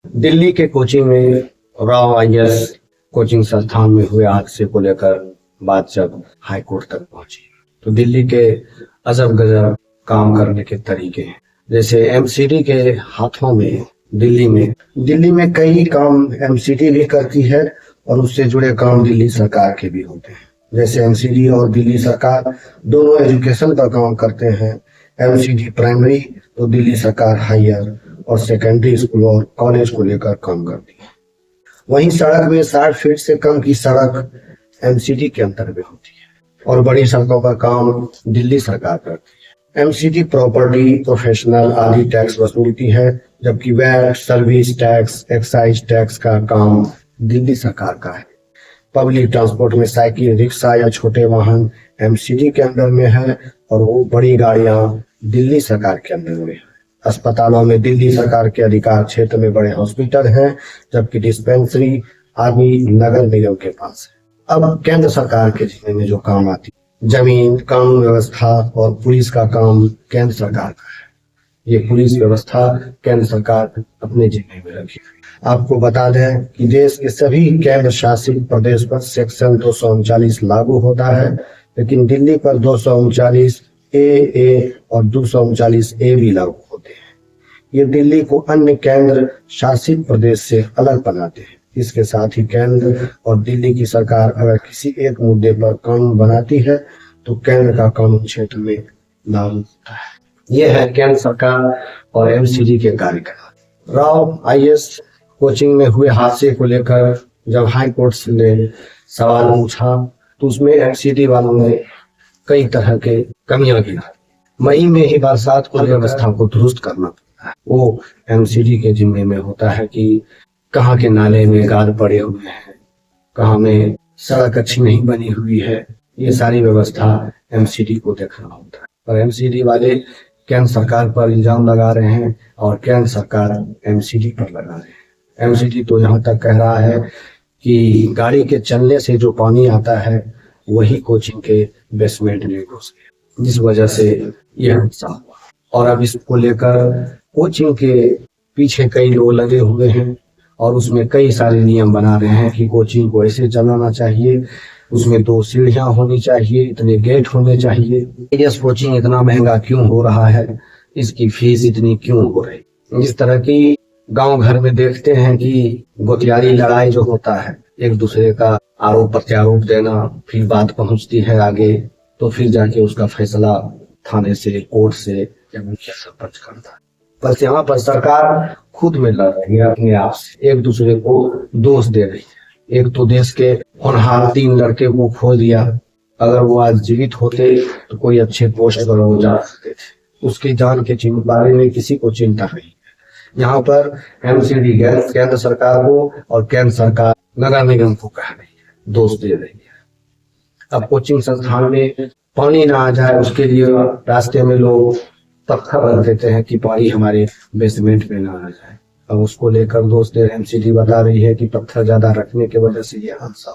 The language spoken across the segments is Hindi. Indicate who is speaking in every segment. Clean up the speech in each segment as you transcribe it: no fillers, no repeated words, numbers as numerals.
Speaker 1: दिल्ली के कोचिंग में राव आईएएस कोचिंग संस्थान में हुए हादसे को लेकर बात जब हाई कोर्ट तक पहुंची तो दिल्ली के अजब गजब काम करने के तरीके हैं। जैसे एमसीडी के हाथों में दिल्ली में कई काम एमसीडी भी करती है और उससे जुड़े काम दिल्ली सरकार के भी होते हैं। जैसे एमसीडी और दिल्ली सरकार दोनों एजुकेशन का काम करते हैं। एमसीडी प्राइमरी तो दिल्ली सरकार हायर और सेकेंडरी स्कूल और कॉलेज को लेकर काम करती है। वहीं सड़क में 60 फीट से कम की सड़क एमसीडी के अंतर्गत होती है और बड़ी सड़कों का काम दिल्ली सरकार करती है। एमसीडी प्रॉपर्टी, प्रोफेशनल आदि टैक्स वसूलती है, जबकि VAT, service tax, excise tax का काम दिल्ली सरकार का है। पब्लिक ट्रांसपोर्ट में साइकिल, रिक्शा या छोटे वाहन एमसीडी के अंदर में है और वो बड़ी गाड़ियां दिल्ली सरकार के अंदर में है। अस्पतालों में दिल्ली सरकार के अधिकार क्षेत्र में बड़े हॉस्पिटल हैं, जबकि डिस्पेंसरी आदि नगर निगम के पास है। अब केंद्र सरकार के जिम्मे में जो काम आती है, जमीन, कानून व्यवस्था और पुलिस का काम केंद्र सरकार का है। ये पुलिस व्यवस्था केंद्र सरकार अपने जिम्मे में रखी हुई। आपको बता दें कि देश के सभी केंद्र शासित प्रदेश पर सेक्शन 239 लागू होता है, लेकिन दिल्ली पर 239 ए और 239 ए भी लागू होते हैं। ये दिल्ली को अन्य केंद्र शासित प्रदेश से अलग बनाते हैं। इसके साथ ही केंद्र और दिल्ली की सरकार अगर किसी एक मुद्दे पर कानून बनाती है तो केंद्र का कानून क्षेत्र में लागू होता है। यह है केंद्र सरकार और एमसीडी के कार्यक्रम। राव आईएएस कोचिंग में हुए हादसे को लेकर जब हाई कोर्ट ने सवाल पूछा तो उसमें एमसीडी वालों ने कई तरह के कमियां गिनाई। मई में ही बरसात को व्यवस्था को दुरुस्त करना पड़ता है। वो एमसीडी के जिम्मे में होता है कि कहाँ के नाले में गाद पड़े हुए हैं, कहाँ में सड़क अच्छी नहीं बनी हुई है, ये सारी व्यवस्था एमसीडी को देखना होता है। और एमसीडी वाले केंद्र सरकार पर इल्जाम लगा रहे हैं और केंद्र सरकार एमसीडी पर लगा रहे हैं। एमसीडी तो यहाँ तक कह रहा है कि गाड़ी के चलने से जो पानी आता है वही कोचिंग के बेसमेंट में घुस गया, जिस वजह से यह हादसा हुआ। और अब इसको लेकर कोचिंग के पीछे कई लोग लगे हुए हैं और उसमें कई सारे नियम बना रहे हैं कि कोचिंग को ऐसे चलाना चाहिए, उसमें 2 सीढ़ियां होनी चाहिए, इतने गेट होने चाहिए। यस, कोचिंग इतना महंगा क्यों हो रहा है, इसकी फीस इतनी क्यों हो रही। इस तरह की गांव घर में देखते हैं कि गोतियारी लड़ाई जो होता है, एक दूसरे का आरोप प्रत्यारोप देना, फिर बात पहुंचती है आगे तो फिर जाके उसका फैसला थाने से, कोर्ट से या मुखिया सरपंच करता है। बस यहाँ पर सरकार खुद में लड़ रही है, अपने आप से एक दूसरे को दोष दे रही है। एक तो देश के होनहार 3 लड़के को खो दिया, अगर वो आज जीवित होते तो कोई अच्छे पोस्ट पर वो जा सकते थे। उसकी जान के बारे में किसी को चिंता नहीं। यहाँ पर एमसीडी केंद्र सरकार को और केंद्र सरकार नगर निगम को कह रही है, दोष दे रही है। अब कोचिंग संस्थान में पानी ना आ जाए उसके लिए रास्ते में लोग पत्थर रख देते हैं कि पानी हमारे बेसमेंट में ना आ जाए। अब उसको लेकर दोष दे रहे, एमसीडी बता रही है कि पत्थर ज्यादा रखने की वजह से ये हादसा।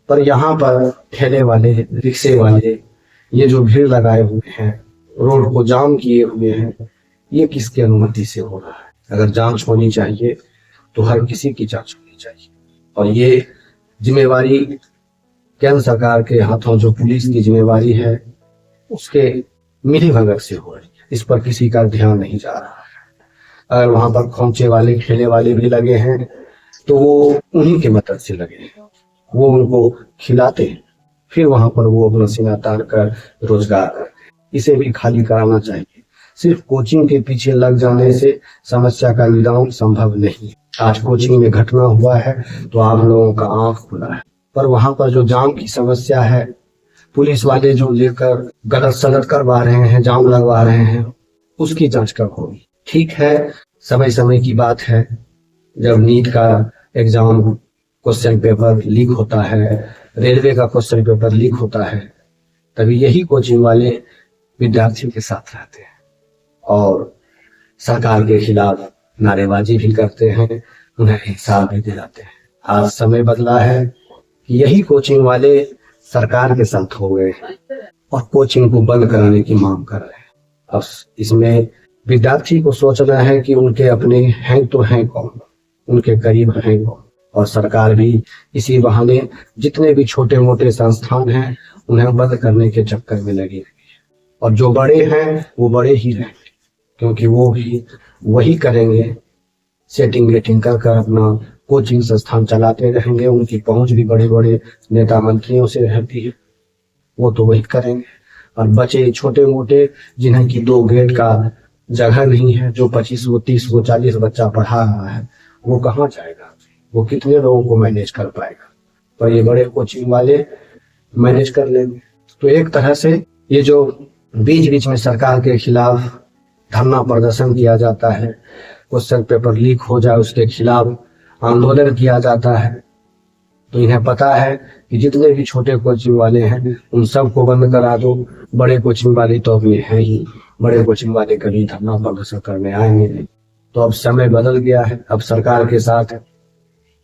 Speaker 1: पर यहाँ पर ठेले वाले, रिक्शे वाले, ये जो भीड़ लगाए हुए हैं, रोड को जाम किए हुए हैं, ये किसकी अनुमति से हो रहा है। अगर जांच होनी चाहिए तो हर किसी की जांच होनी चाहिए और ये जिम्मेवारी केंद्र सरकार के हाथों जो पुलिस की जिम्मेवारी है उसके मिलीभगत से हो रही है। इस पर किसी का ध्यान नहीं जा रहा है। अगर वहां पर खोंचे वाले, ठेले वाले भी लगे हैं तो वो उन्हीं के मदद से लगे हैं, वो उनको खिलाते हैं, फिर वहां पर वो अपना सीना तान कर रोजगार करते हैं। इसे भी खाली कराना चाहिए। सिर्फ कोचिंग के पीछे लग जाने से समस्या का निदान संभव नहीं है। आज कोचिंग में घटना हुआ है तो आप लोगों का आंख खुला है, पर वहां पर जो जाम की समस्या है, पुलिस वाले जो लेकर गलत सलत करवा रहे हैं, जाम लगवा रहे हैं, उसकी जांच कब होगी। ठीक है, समय समय की बात है, जब नीट का एग्जाम क्वेश्चन पेपर लीक होता है, रेलवे का क्वेश्चन पेपर लीक होता है, तभी यही कोचिंग वाले विद्यार्थियों के साथ रहते हैं और सरकार के खिलाफ नारेबाजी भी करते हैं, उन्हें हिसाब भी दिलाते हैं। आज समय बदला है कि यही कोचिंग वाले सरकार के साथ हो गए और कोचिंग को बंद कराने की मांग कर रहे हैं। अब इसमें विद्यार्थी को सोचना है कि उनके अपने हैं तो हैं कौन, उनके करीब हैं और सरकार भी इसी बहाने जितने भी छोटे मोटे संस्थान हैं उन्हें बंद करने के चक्कर में लगी हुई है। और जो बड़े हैं वो बड़े ही रहेंगे, क्योंकि वो भी वही करेंगे, सेटिंग वेटिंग कर कर अपना कोचिंग संस्थान चलाते रहेंगे। उनकी पहुंच भी बड़े बड़े नेता मंत्रियों से रहती है, वो तो वही करेंगे। और बचे छोटे मोटे जिन्हें की 2 ग्रेड का जगह नहीं है, जो 25 को 30 को 40 बच्चा पढ़ा रहा है, वो कहाँ जाएगा, वो कितने लोगों को मैनेज कर पाएगा। पर ये बड़े कोचिंग वाले मैनेज कर लेंगे। तो एक तरह से ये जो बीच बीच में सरकार के खिलाफ धरना प्रदर्शन किया जाता है, क्वेश्चन पेपर लीक हो जाए उसके खिलाफ आंदोलन किया जाता है, तो इन्हें पता है कि जितने भी छोटे कोचिंग वाले हैं उन सबको बंद करा दो। बड़े कोचिंग वाले तो अभी हैं ही, बड़े कोचिंग वाले कभी धरना प्रदर्शन करने आएंगे नहीं। तो अब समय बदल गया है, अब सरकार के साथ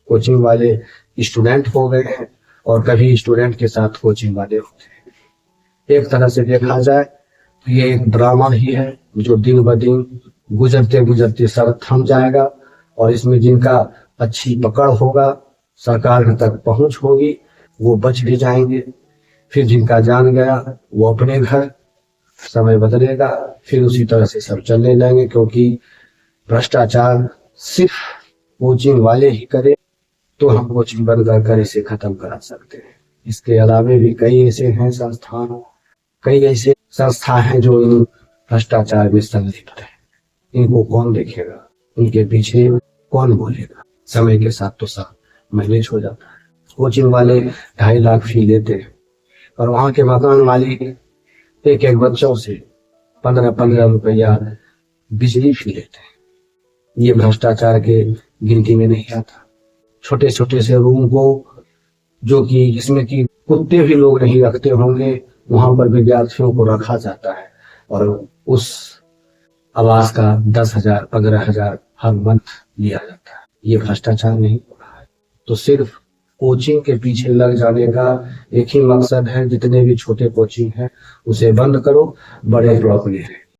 Speaker 1: कोचिंग वाले स्टूडेंट हो गए हैं और कभी स्टूडेंट के साथ कोचिंग वाले होते हैं। एक तरह से देखा जाए तो ये एक ड्रामा ही है जो दिन ब दिन गुजरते गुजरते सब थम जाएगा। और इसमें जिनका अच्छी पकड़ होगा, सरकार तक पहुंच होगी, वो बच भी जाएंगे। फिर जिनका जान गया वो अपने घर, समय बदलेगा, फिर उसी तरह से सब चलने लगेंगे। क्योंकि भ्रष्टाचार सिर्फ कोचिंग वाले ही करे तो हम कोचिंग बंद कर इसे खत्म करा सकते हैं। इसके अलावे भी कई ऐसे हैं संस्थान, कई ऐसे संस्था हैं जो इन भ्रष्टाचार में संलिप्त है। इनको कौन देखेगा, इनके पीछे कौन बोलेगा। समय के साथ तो सब मैनेज हो जाता है। कोचिंग वाले 2.5 लाख फी लेते हैं और वहां के मकान मालिक एक एक बच्चों से 15-15 रुपया बिजली फी लेते हैं। ये भ्रष्टाचार के गिनती में नहीं आता। छोटे छोटे से रूम को, जो कि इसमें कि कुत्ते भी लोग नहीं रखते होंगे, वहां पर विद्यार्थियों को रखा जाता है और उस आवास का 10,000 15,000 हर मंथ लिया जाता है। ये भ्रष्टाचार नहीं हो रहा है। तो सिर्फ कोचिंग के पीछे लग जाने का एक ही मकसद है, जितने भी छोटे कोचिंग है उसे बंद करो, बड़े ड्रॉप ले रहे।